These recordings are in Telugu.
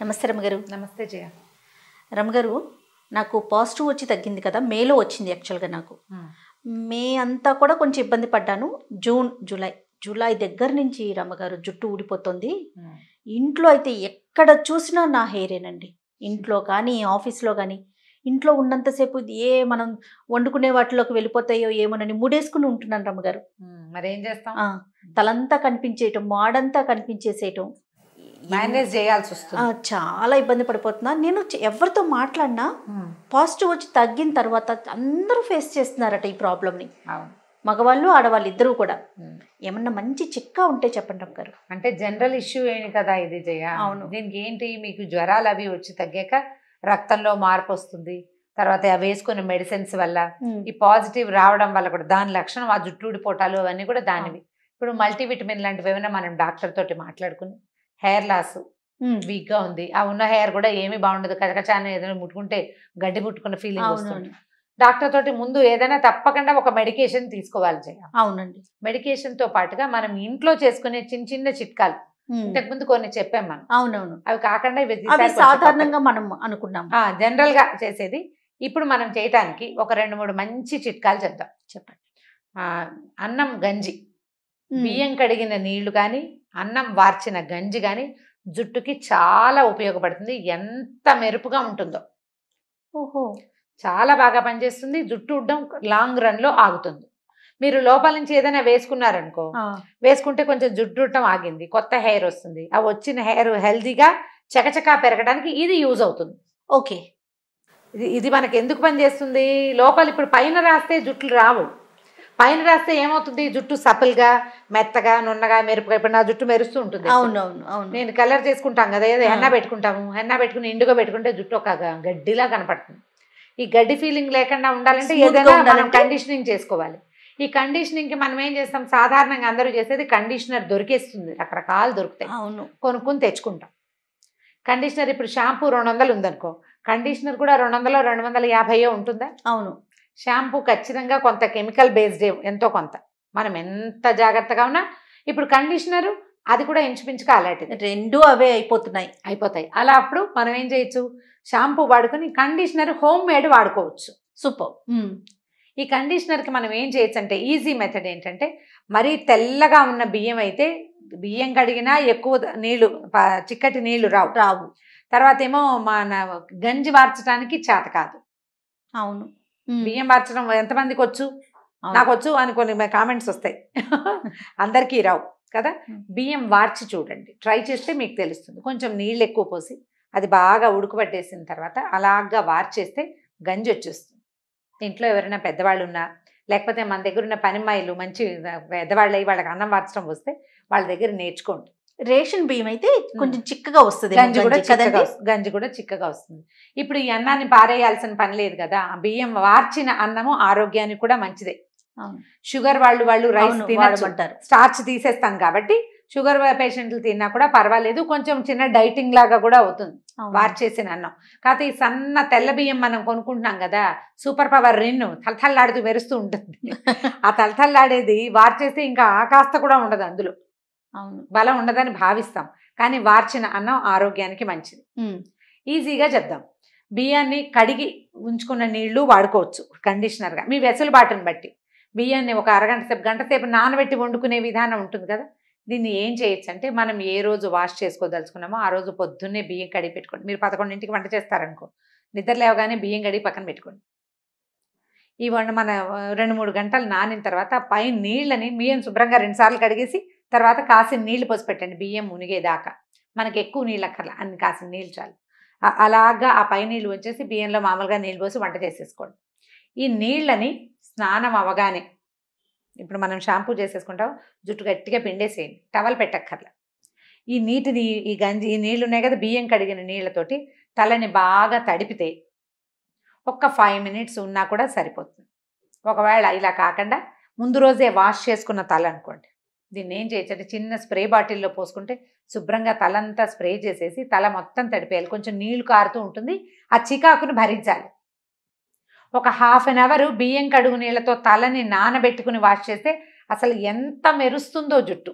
నమస్తే రమగారు. నమస్తే జయ. రమగారు, నాకు పాజిటివ్ వచ్చి తగ్గింది కదా, మేలో వచ్చింది యాక్చువల్గా. నాకు మే అంతా కూడా కొంచెం ఇబ్బంది పడ్డాను. జూన్ జూలై దగ్గర నుంచి రమగారు జుట్టు ఊడిపోతుంది. ఇంట్లో అయితే ఎక్కడ చూసినా నా హెయిరేనండి. ఇంట్లో కానీ ఆఫీస్లో కానీ. ఇంట్లో ఉన్నంతసేపు మనం వండుకునే వాటిలోకి వెళ్ళిపోతాయో ఏమోనని ముడేసుకుని ఉంటున్నాను రమగారు. మరేం చేస్తాం? తలంతా కనిపించేయటం, మాడంతా కనిపించేసేయటం, మేనేజ్ చేయాల్సి వస్తుంది. చాలా ఇబ్బంది పడిపోతున్నా. నేను ఎవరితో మాట్లాడినా పాజిటివ్ వచ్చి తగ్గిన తర్వాత అందరూ ఫేస్ చేస్తున్నారట ఈ ప్రాబ్లమ్ని. మగవాళ్ళు ఆడవాళ్ళు ఇద్దరు కూడా. ఏమన్నా మంచి చిట్కా ఉంటే చెప్పండి రమగారు. అంటే జనరల్ ఇష్యూ ఏంటి కదా ఇది జయ. అవును. దీనికి ఏంటి, మీకు జ్వరాలు అవి వచ్చి తగ్గాక రక్తంలో మార్పు వస్తుంది, తర్వాత అవి వేసుకునే మెడిసిన్స్ వల్ల ఈ పాజిటివ్ రావడం వల్ల కూడా దాని లక్షణం ఆ జుట్టు ఊడిపోటాలు అవన్నీ కూడా దానివి. ఇప్పుడు మల్టీవిటమిన్ లాంటివి ఏమైనా మనం డాక్టర్ తోటి మాట్లాడుకుని, హెయిర్ లాస్ వీక్గా ఉంది, ఆ ఉన్న హెయిర్ కూడా ఏమీ బాగుండదు, కచకచాన్ని ఏదైనా ముట్టుకుంటే గడ్డి ముట్టుకున్న ఫీలింగ్ వస్తుంది. డాక్టర్ తోటి ముందు ఏదైనా తప్పకుండా ఒక మెడికేషన్ తీసుకోవాలి జయ. అవునండి. మెడికేషన్ తో పాటుగా మనం ఇంట్లో చేసుకునే చిన్న చిన్న చిట్కాలు ఇంతకుముందు కొన్ని చెప్పాం మనం. అవునవును. అవి కాకుండా సాధారణంగా మనం అనుకున్నాం జనరల్ గా చేసేది. ఇప్పుడు మనం చేయటానికి ఒక 2-3 మంచి చిట్కాలు చెప్తాం. చెప్పండి. అన్నం గంజి, బియ్యం కడిగిన నీళ్లు కానీ అన్నం వార్చిన గంజి కానీ జుట్టుకి చాలా ఉపయోగపడుతుంది. ఎంత మెరుపుగా ఉంటుందో. ఓహో, చాలా బాగా పనిచేస్తుంది. జుట్టు ఉడ్డం లాంగ్ రన్ లో ఆగుతుంది. మీరు లోపల నుంచి ఏదైనా వేసుకున్నారనుకో, వేసుకుంటే కొంచెం జుట్టు ఉడ్డం ఆగింది, కొత్త హెయిర్ వస్తుంది. ఆ వచ్చిన హెయిర్ హెల్దీగా చకచకా పెరగడానికి ఇది యూజ్ అవుతుంది. ఓకే. ఇది మనకి ఎందుకు పనిచేస్తుంది? లోపల ఇప్పుడు పైన రాస్తే జుట్లు రావు. పైన రాస్తే ఏమవుతుంది, జుట్టు సపల్గా మెత్తగా నున్నగా మెరుపుగా. ఇప్పుడు నా జుట్టు మెరుస్తూ ఉంటుంది. అవునవును అవును. నేను కలర్ చేసుకుంటాం కదా, ఏదో హెన్నా పెట్టుకుంటాము, హెన్నా పెట్టుకుని ఇండుగా పెట్టుకుంటే జుట్టు ఒక గడ్డిలా కనపడుతుంది. ఈ గడ్డి ఫీలింగ్ లేకుండా ఉండాలంటే ఏదైనా మనం కండిషనింగ్ చేసుకోవాలి. ఈ కండిషనింగ్కి మనం ఏం చేస్తాం, సాధారణంగా అందరూ చేసేది కండిషనర్ దొరికేస్తుంది, రకరకాలు దొరుకుతాయి. అవును. కొనుక్కొని తెచ్చుకుంటాం కండిషనర్. ఇప్పుడు షాంపూ 200 ఉందనుకో, కండిషనర్ కూడా 200-250 ఉంటుందా? అవును. షాంపూ ఖచ్చితంగా కొంత కెమికల్ బేస్డ్ ఎంతో కొంత. మనం ఎంత జాగ్రత్తగా ఉన్నా ఇప్పుడు కండిషనరు అది కూడా ఇంచుమించుగా అలాంటిది. రెండు అవే అయిపోతాయి. అలా అప్పుడు మనం ఏం చేయొచ్చు, షాంపూ వాడుకొని కండిషనర్ హోమ్ మేడ్ వాడుకోవచ్చు. సూపర్. ఈ కండిషనర్కి మనం ఏం చేయొచ్చు అంటే, ఈజీ మెథడ్ ఏంటంటే, మరీ తెల్లగా ఉన్న బియ్యం అయితే బియ్యం కడిగినా ఎక్కువ నీళ్లు, చిక్కటి నీళ్లు రావు. తర్వాత ఏమో మన గంజి వార్చడానికి చేత కాదు. అవును. బియ్యం వార్చడం ఎంతమందికి వచ్చు? నాకు వచ్చు అని కొన్ని కామెంట్స్ వస్తాయి. అందరికీ రావు కదా. బియ్యం వార్చి చూడండి, ట్రై చేస్తే మీకు తెలుస్తుంది. కొంచెం నీళ్ళు ఎక్కువ పోసి అది బాగా ఉడకబట్టేసిన తర్వాత అలాగా వార్చేస్తే గంజి వచ్చేస్తుంది. ఇంట్లో ఎవరైనా పెద్దవాళ్ళు ఉన్నా, లేకపోతే మన దగ్గర ఉన్న పనిమ్మాయిలు మంచి పెద్దవాళ్ళు అయ్యి వాళ్ళకి అన్నం వార్చడం వస్తే వాళ్ళ దగ్గర నేర్చుకోండి. రేషన్ బియ్యం అయితే కొంచెం చిక్కగా వస్తుంది, గంజి కూడా చిక్కగా వస్తుంది. ఇప్పుడు ఈ అన్నాన్ని పారేయాల్సిన పని లేదు కదా. బియ్యం వార్చిన అన్నము ఆరోగ్యానికి కూడా మంచిదే. షుగర్ వాళ్ళు రైస్ తినమంటారు, స్టార్చ్ తీసేస్తాం కాబట్టి షుగర్ పేషెంట్లు తిన్నా కూడా పర్వాలేదు. కొంచెం చిన్న డైటింగ్ లాగా కూడా అవుతుంది వార్చేసిన అన్నం. కాకపోతే ఈ సన్న తెల్ల బియ్యం మనం కొనుక్కుంటున్నాం కదా, సూపర్ పవర్ రిన్ను తలతల్లాడుతూ మెరుస్తూ ఉంటుంది. ఆ తలతల్లాడేది వార్చేస్తే ఇంకా ఆకాస్త కూడా ఉండదు, అందులో బలం ఉండదని భావిస్తాం. కానీ వార్చిన అన్నం ఆరోగ్యానికి మంచిది. ఈజీగా చెప్దాం. బియ్యాన్ని కడిగి ఉంచుకున్న నీళ్లు వాడుకోవచ్చు కండిషనర్గా, మీ వెసులుబాటుని బట్టి. బియ్యాన్ని ఒక అరగంట సేపు, గంట సేపు నానబెట్టి వండుకునే విధానం ఉంటుంది కదా. దీన్ని ఏం చేయొచ్చు అంటే, మనం ఏ రోజు వాష్ చేసుకోదలుచుకున్నామో ఆ రోజు పొద్దున్నే బియ్యం కడిగి పెట్టుకోండి. మీరు 11ంటికి వంట చేస్తారనుకో, నిద్ర లేవగానే బియ్యం కడిగి పక్కన పెట్టుకోండి. ఈ మన 2-3 గంటలు నానిన తర్వాత పై నీళ్ళని బియ్యం శుభ్రంగా 2 సార్లు కడిగేసి తర్వాత కాసిన నీళ్లు పోసి పెట్టండి, బియ్యం మునిగేదాకా. మనకి ఎక్కువ నీళ్ళు అక్కర్లా, అన్ని కాసిన నీళ్ళు చాలు. అలాగా ఆ పై నీళ్ళు వచ్చేసి బియ్యంలో మామూలుగా నీళ్ళు పోసి వంట చేసేసుకోండి. ఈ నీళ్ళని స్నానం అవగానే, ఇప్పుడు మనం షాంపూ చేసేసుకుంటాం, జుట్టు గట్టిగా పిండేసేయండి, టవల్ పెట్టక్కర్లా. ఈ నీటిని, ఈ నీళ్ళు ఉన్నాయి కదా, బియ్యం కడిగిన నీళ్ళతోటి తలని బాగా తడిపితే ఒక్క 5 మినిట్స్ ఉన్నా కూడా సరిపోతుంది. ఒకవేళ ఇలా కాకుండా ముందు రోజే వాష్ చేసుకున్న తల అనుకోండి, దీన్ని ఏం చేయొచ్చు అంటే, చిన్న స్ప్రే బాటిల్లో పోసుకుంటే శుభ్రంగా తలంతా స్ప్రే చేసేసి తల మొత్తం తడిపేయాలి. కొంచెం నీళ్లు కారుతూ ఉంటుంది, ఆ చికాకును భరించాలి. ఒక ½ an hour బియ్యం కడుగు నీళ్ళతో తలని నానబెట్టుకుని వాష్ చేస్తే అసలు ఎంత మెరుస్తుందో జుట్టు.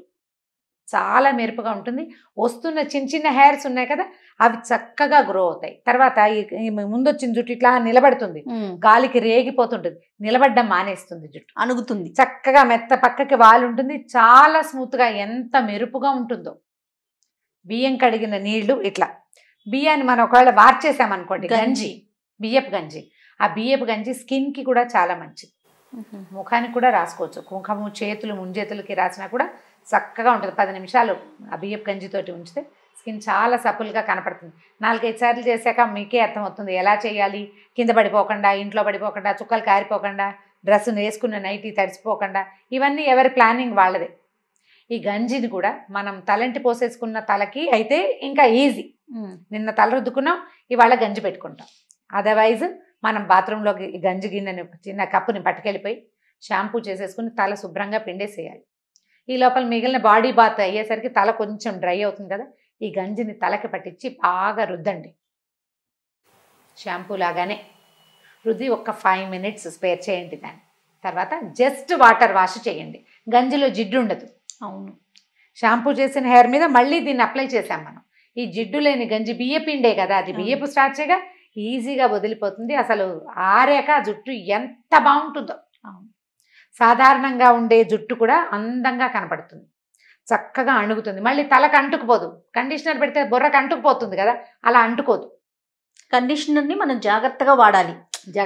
చాలా మెరుపుగా ఉంటుంది. వస్తున్న చిన్న చిన్న హెయిర్స్ ఉన్నాయి కదా, అవి చక్కగా గ్రో అవుతాయి. తర్వాత ఈ ముందు వచ్చిన జుట్టు ఇట్లా నిలబడుతుంది, గాలికి రేగిపోతుంటుంది, నిలబడ్డం మానేస్తుంది, జుట్టు అణుగుతుంది, చక్కగా మెత్త పక్కకి వాలి ఉంటుంది, చాలా స్మూత్గా ఎంత మెరుపుగా ఉంటుందో. బియ్యం కడిగిన నీళ్లు ఇట్లా, బియ్యాన్ని మనం ఒకవేళ వార్చేసామనుకోండి, గంజి, బియ్యపు గంజి, ఆ బియ్యపు గంజి స్కిన్కి కూడా చాలా మంచిది. ముఖానికి కూడా రాసుకోవచ్చు, కుంకుమ చేతులు ముంజేతులకి రాసినా కూడా చక్కగా ఉంటుంది. 10 నిమిషాలు ఆ బియ్యపు గంజితోటి ఉంచితే స్కిన్ చాలా సపుల్గా కనపడుతుంది. 4-5 సార్లు చేశాక మీకే అర్థమవుతుంది ఎలా చేయాలి. కింద పడిపోకుండా, ఇంట్లో పడిపోకుండా, చుక్కలు కారిపోకుండా, డ్రెస్ వేసుకున్న నైటీ తడిసిపోకుండా, ఇవన్నీ ఎవరి ప్లానింగ్ వాళ్ళదే. ఈ గంజిని కూడా మనం తలంటి పోసేసుకున్న తలకి అయితే ఇంకా ఈజీ. నిన్న తల రుద్దుకున్నాం, ఇవాళ గంజి పెట్టుకుంటాం. అదర్వైజ్ మనం బాత్రూంలోకి గంజి గిన్నెని చిన్న కప్పుని పట్టుకెళ్ళిపోయి షాంపూ చేసేసుకుని తల శుభ్రంగా పిండేసేయాలి. ఈ లోపల మిగిలిన బాడీ బాత్ అయ్యేసరికి తల కొంచెం డ్రై అవుతుంది కదా, ఈ గంజిని తలకి పట్టించి బాగా రుద్దండి. షాంపూ లాగానే రుద్ది ఒక 5 మినిట్స్ స్పేర్ చేయండి. దాన్ని తర్వాత జస్ట్ వాటర్ వాష్ చేయండి. గంజిలో జిడ్డు ఉండదు. అవును, షాంపూ చేసిన హెయిర్ మీద మళ్ళీ దీన్ని అప్లై చేసాం మనం. ఈ జిడ్డు లేని గంజి బియ్య పిండే కదా, అది బియ్యపు స్టార్చేగా, ఈజీగా వదిలిపోతుంది. అసలు ఆరాక జుట్టు ఎంత బాగుంటుందో. సాధారణంగా ఉండే జుట్టు కూడా అందంగా కనపడుతుంది, చక్కగా అణుగుతుంది. మళ్ళీ తలకు అంటుకుపోదు. కండిషనర్ పెడితే బుర్రకు అంటుకుపోతుంది కదా, అలా అంటుకోదు. కండిషనర్ని మనం జాగ్రత్తగా వాడాలి,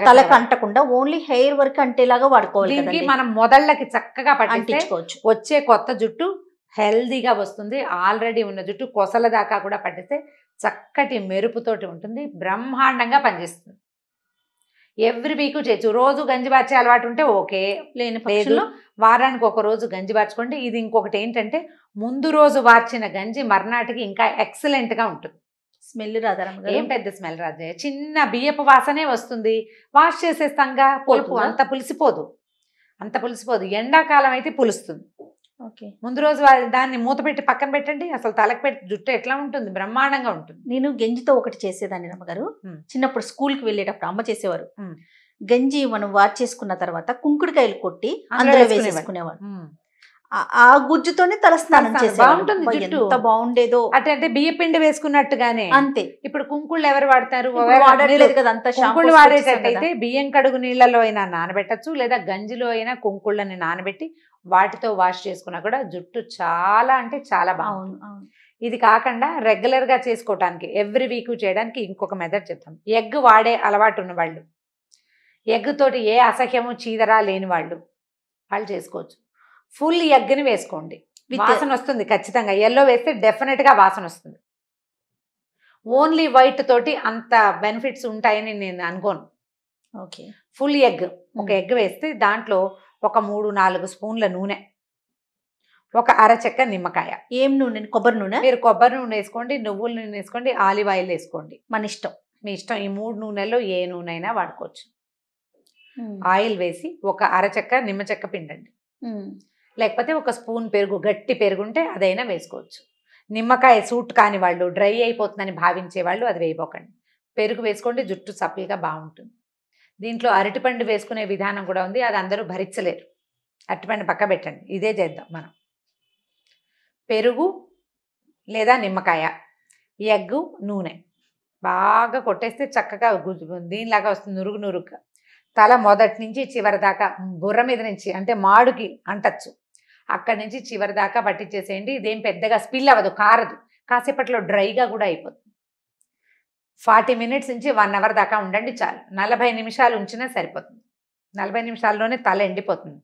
తలకు అంటకుండా ఓన్లీ హెయిర్ వరకు అంటేలాగా వాడుకోవాలి. దీనికి మనం మొదళ్ళకి చక్కగా పట్టించుకోవచ్చు. వచ్చే కొత్త జుట్టు హెల్దీగా వస్తుంది. ఆల్రెడీ ఉన్న జుట్టు కొసల దాకా కూడా పట్టిస్తే చక్కటి మెరుపుతోటి ఉంటుంది, బ్రహ్మాండంగా పనిచేస్తుంది. ఎవ్రీ వీక్ చేయొచ్చు. రోజు గంజి బార్చే అలవాటు ఉంటే ఓకే, లేని పక్షంలో వారానికి ఒక రోజు గంజి బార్చుకోండి. ఇది ఇంకొకటి ఏంటంటే, ముందు రోజు వార్చిన గంజి మర్నాటికి ఇంకా ఎక్సలెంట్గా ఉంటుంది. స్మెల్ రాదా? ఏం పెద్ద స్మెల్ రాదు, చిన్న బియ్యపు వాసనే వస్తుంది. వాష్ చేసేస్తాంగా, పులుపు అంత పులిసిపోదు, అంత పులిసిపోదు. ఎండాకాలం అయితే పులుస్తుంది. ఓకే, ముందు రోజు దాన్ని మూత పెట్టి పక్కన పెట్టండి, అసలు తలకు పెట్టి జుట్టు ఎట్లా ఉంటుంది, బ్రహ్మాండంగా ఉంటుంది. నేను గంజితో ఒకటి చేసేదాన్ని రమ్మగారు. చిన్నప్పుడు స్కూల్కి వెళ్ళేటప్పుడు అమ్మ చేసేవారు. గంజి మనం వాష్ చేసుకున్న తర్వాత కుంకుడుకాయలు కొట్టి అందులో వేసేసుకునేవాడు. ఆ గుజ్జుతోనే తలస్నానం బాగుంటుంది, జుట్టు ఎంత బాగుండేదో. అంటే బియ్య పిండి వేసుకున్నట్టుగానే అంతే. ఇప్పుడు కుంకుళ్ళు ఎవరు వాడతారు? వాడట్లేదు కదా, అంత కుంకుళ్ళు వాడేటట్టయితే బియ్యం కడుగు నీళ్ళలో అయినా నానబెట్టచ్చు, లేదా గంజిలో అయినా కుంకుళ్ళని నానబెట్టి వాటితో వాష్ చేసుకున్నా కూడా జుట్టు చాలా అంటే చాలా బాగుంది. ఇది కాకుండా రెగ్యులర్గా చేసుకోవడానికి, ఎవ్రీ వీక్ చేయడానికి ఇంకొక మెథడ్ చెప్తాం. ఎగ్ వాడే అలవాటు ఉన్న వాళ్ళు, ఎగ్ తోటి ఏ అసహ్యము చీదరా లేని వాళ్ళు చేసుకోవచ్చు. ఫుల్ ఎగ్ని వేసుకోండి, వాసన వస్తుంది ఖచ్చితంగా. ఎల్లో వేస్తే డెఫినెట్గా వాసన వస్తుంది. ఓన్లీ వైట్ తోటి అంత బెనిఫిట్స్ ఉంటాయని నేను అనుకోను. ఓకే, ఫుల్ ఎగ్, ఒక ఎగ్ వేస్తే దాంట్లో ఒక 3-4 స్పూన్ల నూనె, ఒక అరచెక్క నిమ్మకాయ. ఏం నూనె? కొబ్బరి నూనె. మీరు కొబ్బరి నూనె వేసుకోండి, నువ్వుల నూనె వేసుకోండి, ఆలివ్ ఆయిల్ వేసుకోండి, మన ఇష్టం, మీ ఇష్టం. ఈ 3 నూనెల్లో ఏ నూనె అయినా వాడుకోవచ్చు. ఆయిల్ వేసి ఒక అరచెక్క నిమ్మచెక్క పిండండి, లేకపోతే ఒక స్పూన్ పెరుగు, గట్టి పెరుగు ఉంటే అదైనా వేసుకోవచ్చు. నిమ్మకాయ సూట్ కాని వాళ్ళు, డ్రై అయిపోతుందని భావించే వాళ్ళు అది వేయబోకండి. పెరుగు వేసుకోండి, జుట్టు సప్పిగా బాగుంటుంది. దీంట్లో అరటిపండు వేసుకునే విధానం కూడా ఉంది, అది అందరూ భరించలేరు. అరటిపండు పక్క పెట్టండి, ఇదే చేద్దాం మనం. పెరుగు లేదా నిమ్మకాయ, ఎగ్గు, నూనె బాగా కొట్టేస్తే చక్కగా దీనిలాగా వస్తుంది, నురుగు నురుగ్గా. తల మొదటి నుంచి చివరి దాకా, బుర్ర మీద నుంచి అంటే మాడుకి అంటచ్చు, అక్కడి నుంచి చివరి దాకా పట్టించేసేయండి. ఇదేం పెద్దగా స్పిల్ అవ్వదు, కారదు, కాసేపట్లో డ్రైగా కూడా అయిపోతుంది. 40 మినిట్స్ నుంచి 1 అవర్ దాకా ఉండండి చాలు. 40 నిమిషాలు ఉంచినా సరిపోతుంది. 40 నిమిషాల్లోనే తల ఎండిపోతుంది.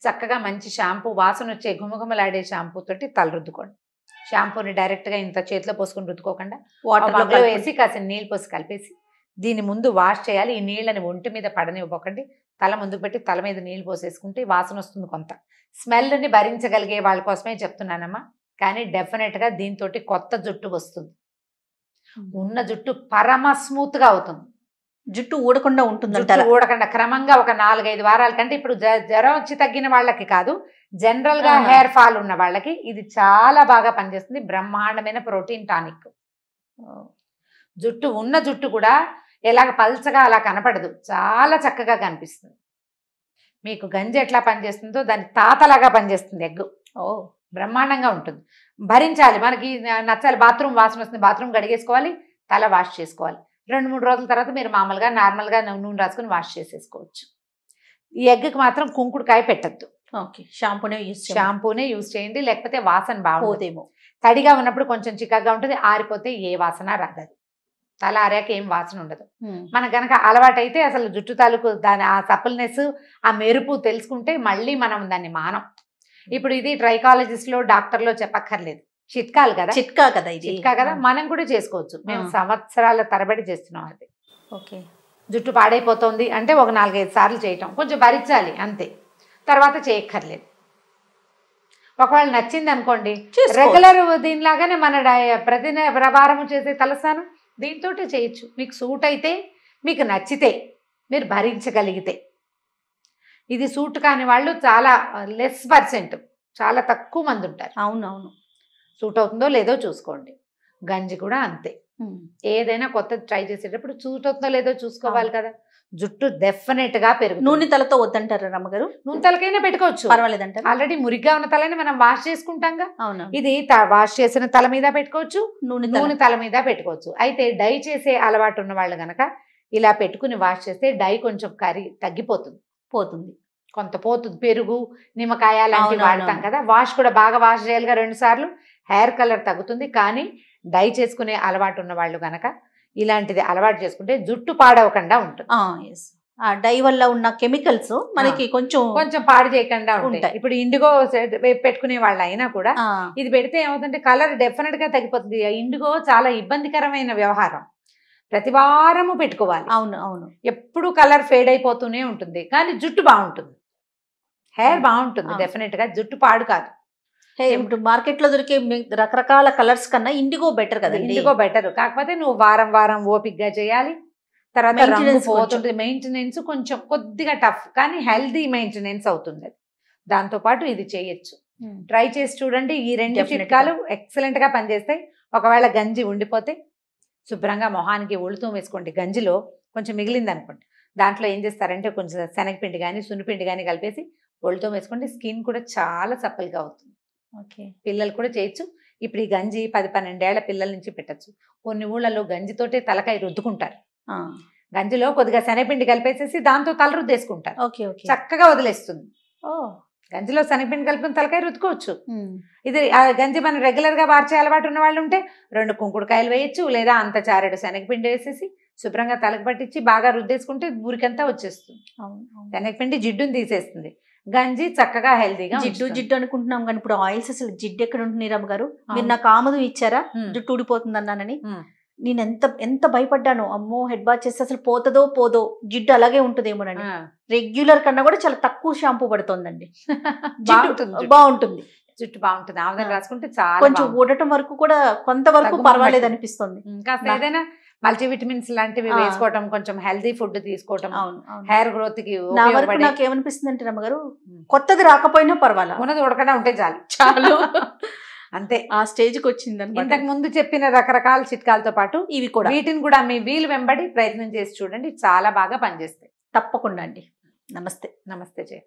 చక్కగా మంచి షాంపూ, వాసన వచ్చే గుమగుమలాడే షాంపూ తోటి తల రుద్దుకోండి. షాంపూని డైరెక్ట్గా ఇంత చేతిలో పోసుకొని రుద్దుకోకుండా వాటర్లో వేసి కాసిన నీళ్ళు పోసి కలిపేసి దీని ముందు వాష్ చేయాలి. ఈ నీళ్ళని ఒంటి మీద పడనివ్వకండి, తల ముందుకు పెట్టి తల మీద నీళ్ళు పోసేసుకుంటే వాసన వస్తుంది. కొంత స్మెల్ని భరించగలిగే వాళ్ళ కోసమే చెప్తున్నానమ్మా, కానీ డెఫినెట్గా దీంతో కొత్త జుట్టు వస్తుంది. ఉన్న జుట్టు పరమ స్మూత్గా అవుతుంది. జుట్టు ఊడకుండా ఉంటుంది, ఊడకుండా క్రమంగా ఒక 4-5 వారాల కంటే, ఇప్పుడు జ్వరం వచ్చి తగ్గిన వాళ్ళకి కాదు, జనరల్గా హెయిర్ ఫాల్ ఉన్న వాళ్ళకి ఇది చాలా బాగా పనిచేస్తుంది. బ్రహ్మాండమైన ప్రోటీన్ టానిక్. జుట్టు ఉన్న జుట్టు కూడా ఎలాగ పల్చగా అలా కనపడదు, చాలా చక్కగా కనిపిస్తుంది. మీకు గంజి ఎట్లా పనిచేస్తుందో దాని తాతలాగా పనిచేస్తుంది ఎగ్గు. బ్రహ్మాండంగా ఉంటుంది. భరించాలి, మనకి నచ్చాలి, బాత్రూమ్ వాసన వస్తుంది, బాత్రూమ్ కడిగేసుకోవాలి, తల వాష్ చేసుకోవాలి. 2-3 రోజుల తర్వాత మీరు మామూలుగా నార్మల్గా నూనె రాసుకొని వాష్ చేసేసుకోవచ్చు. ఈ ఎగ్కి మాత్రం కుంకుడుకాయ పెట్టద్దు. ఓకే, షాంపూనే యూజ్ చేయండి, లేకపోతే వాసన బాగుందేమో. తడిగా ఉన్నప్పుడు కొంచెం చిక్కగా ఉంటుంది, ఆరిపోతే ఏ వాసన రాదు. తల ఆరాక ఏం వాసన ఉండదు. మనకు గనక అలవాటైతే అసలు జుట్టు తాలూకు దాని ఆ సపల్నెస్, ఆ మెరుపు తెలుసుకుంటే మళ్ళీ మనం దాన్ని మానం. ఇప్పుడు ఇది ట్రైకాలజిస్ట్ లో డాక్టర్లో చెప్పక్కర్లేదు, చిట్కాలు కదా, చిట్కా కదా, మనం కూడా చేసుకోవచ్చు. మేము సంవత్సరాల తరబడి చేస్తున్నాం అది. ఓకే, జుట్టు పాడైపోతుంది అంటే ఒక 4-5 సార్లు చేయటం, కొంచెం భరించాలి అంతే, తర్వాత చేయక్కర్లేదు. ఒకవేళ నచ్చింది అనుకోండి, రెగ్యులర్ దీనిలాగానే మన ప్రతి వారము చేసే తలస్నానం దీంతో చేయొచ్చు. మీకు సూట్ అయితే, మీకు నచ్చితే, మీరు భరించగలిగితే. ఇది సూట్ కాని వాళ్ళు చాలా %, చాలా తక్కువ మంది ఉంటారు. అవునవును, సూట్ అవుతుందో లేదో చూసుకోండి. గంజి కూడా అంతే, ఏదైనా కొత్తది ట్రై చేసేటప్పుడు సూట్ అవుతుందో లేదో చూసుకోవాలి కదా. జుట్టు డెఫినెట్ గా పెరుగు. నూనె తలతో వద్దంటారు రమ్మగారు? నూనె తలకైనా పెట్టుకోవచ్చు, పర్వాలేదంటారు. ఆల్రెడీ మురిగ్గా ఉన్న తలని మనం వాష్ చేసుకుంటాంగా. అవును, ఇది వాష్ చేసిన తల మీద పెట్టుకోవచ్చు, నూనె తల మీద పెట్టుకోవచ్చు. అయితే డై చేసే అలవాటు ఉన్న వాళ్ళు గనక ఇలా పెట్టుకుని వాష్ చేస్తే డై కొంచెం పోతుంది, కొంత పోతుంది. పెరుగు, నిమ్మకాయ లాంటివి వాడతాం కదా, వాష్ కూడా బాగా వాష్ చేయాలిగా 2 సార్లు, హెయిర్ కలర్ తగ్గుతుంది. కానీ డై చేసుకునే అలవాటు ఉన్న వాళ్ళు గనక ఇలాంటిది అలవాటు చేసుకుంటే జుట్టు పాడవకుండా ఉంటుంది. డై వల్ల ఉన్న కెమికల్స్ మనకి కొంచెం పాడు చేయకుండా ఉంటాయి. ఇప్పుడు ఇండిగో పెట్టుకునే వాళ్ళు అయినా కూడా ఇది పెడితే ఏమవుతుందంటే కలర్ డెఫినెట్ గా తగ్గిపోతుంది. ఇండిగో చాలా ఇబ్బందికరమైన వ్యవహారం, ప్రతి వారము పెట్టుకోవాలి. అవును, ఎప్పుడు కలర్ ఫేడ్ అయిపోతూనే ఉంటుంది, కానీ జుట్టు బాగుంటుంది, హెయిర్ బాగుంటుంది. డెఫినెట్ గా జుట్టు పాడు కాదు. ఇప్పుడు మార్కెట్ లో దొరికే రకరకాల కలర్స్ కన్నా ఇండిగో బెటర్ కదా. ఇండిగో బెటర్, కాకపోతే నువ్వు వారం ఓపిక్గా చేయాలి. తర్వాత రంగు పోతుంది, మెయింటెనెన్స్ కొంచెం కొద్దిగా టఫ్, కానీ హెల్దీ మెయింటెనెన్స్ అవుతుంది అది. దాంతోపాటు ఇది చేయొచ్చు, ట్రై చేసి చూడండి. ఈ 2 చిట్కాలు ఎక్సలెంట్ గా పనిచేస్తాయి. ఒకవేళ గంజి ఉండిపోతే శుభ్రంగా మొహానికి ఒళ్ళుతూ వేసుకోండి. గంజిలో కొంచెం మిగిలింది అనుకోండి, దాంట్లో ఏం చేస్తారంటే కొంచెం శనగపిండి కానీ సున్నిపిండి కానీ కలిపేసి ఒళ్ళుతో వేసుకోండి. స్కిన్ కూడా చాలా సప్పల్గా అవుతుంది. ఓకే, పిల్లలు కూడా చేయొచ్చు. ఇప్పుడు ఈ గంజి 10-12 ఏళ్ల పిల్లల నుంచి పెట్టచ్చు. కొన్ని ఊళ్ళలో గంజితోటే తలకాయ రుద్దుకుంటారు. గంజిలో కొద్దిగా శనగపిండి కలిపేసేసి దాంతో తల రుద్దేసుకుంటారు. చక్కగా వదిలేస్తుంది. గంజిలో శనగపిండి కలుపుకుని తలకాయ రుద్దుకోవచ్చు. ఇది గంజి మనం రెగ్యులర్ గా వార్చే అలవాటు ఉన్న వాళ్ళు ఉంటే 2 కుంకుడుకాయలు వేయచ్చు, లేదా అంత చారెడు శనగపిండి వేసేసి శుభ్రంగా తలకు పట్టించి బాగా రుద్దేసుకుంటే మురికంతా వచ్చేస్తుంది. శనగపిండి జిడ్డుని తీసేస్తుంది, గంజి చక్కగా హెల్దీగా. జిడ్డు అనుకుంటున్నాం కానీ ఇప్పుడు ఆయిల్స్ అసలు జిడ్డు ఎక్కడ ఉంటుంది రమ్మగారు? మీరు నాకు ఆమదం ఇచ్చారా జుట్టు ఊడిపోతుంది అన్నానని? నేను ఎంత భయపడ్డాను. అమ్మో, హెడ్ బాత్ చేస్తే అసలు పోదో జిడ్డు అలాగే ఉంటుందేమోనండి. రెగ్యులర్ కన్నా కూడా చాలా తక్కువ షాంపూ పడుతుందండి. బాగుంటుంది, జుట్టు బాగుంటుంది. ఆముదం రాసుకుంటే చాలా కొంచెం ఊడటం వరకు కూడా కొంతవరకు పర్వాలేదు అనిపిస్తుంది. ఇంకా ఏదైనా మల్టీవిటమిన్స్ లాంటివి వేసుకోవటం, కొంచెం హెల్దీ ఫుడ్ తీసుకోవటం హెయిర్ గ్రోత్ కి. నా వరకు నాకు ఏమనిపిస్తుంది అంటే రమ్మగారు, కొత్తది రాకపోయినా పర్వాలా, ఉన్నది ఉడకడా ఉంటే చాలు అంతే. ఆ స్టేజ్కి వచ్చిందని. ఇంతకు ముందు చెప్పిన రకరకాల చిట్కాలతో పాటు ఇవి కూడా, వీటిని కూడా మీ వీలు వెంబడి ప్రయత్నం చేసి చూడండి, చాలా బాగా పనిచేస్తాయి. తప్పకుండా అండి. నమస్తే. నమస్తే జయ.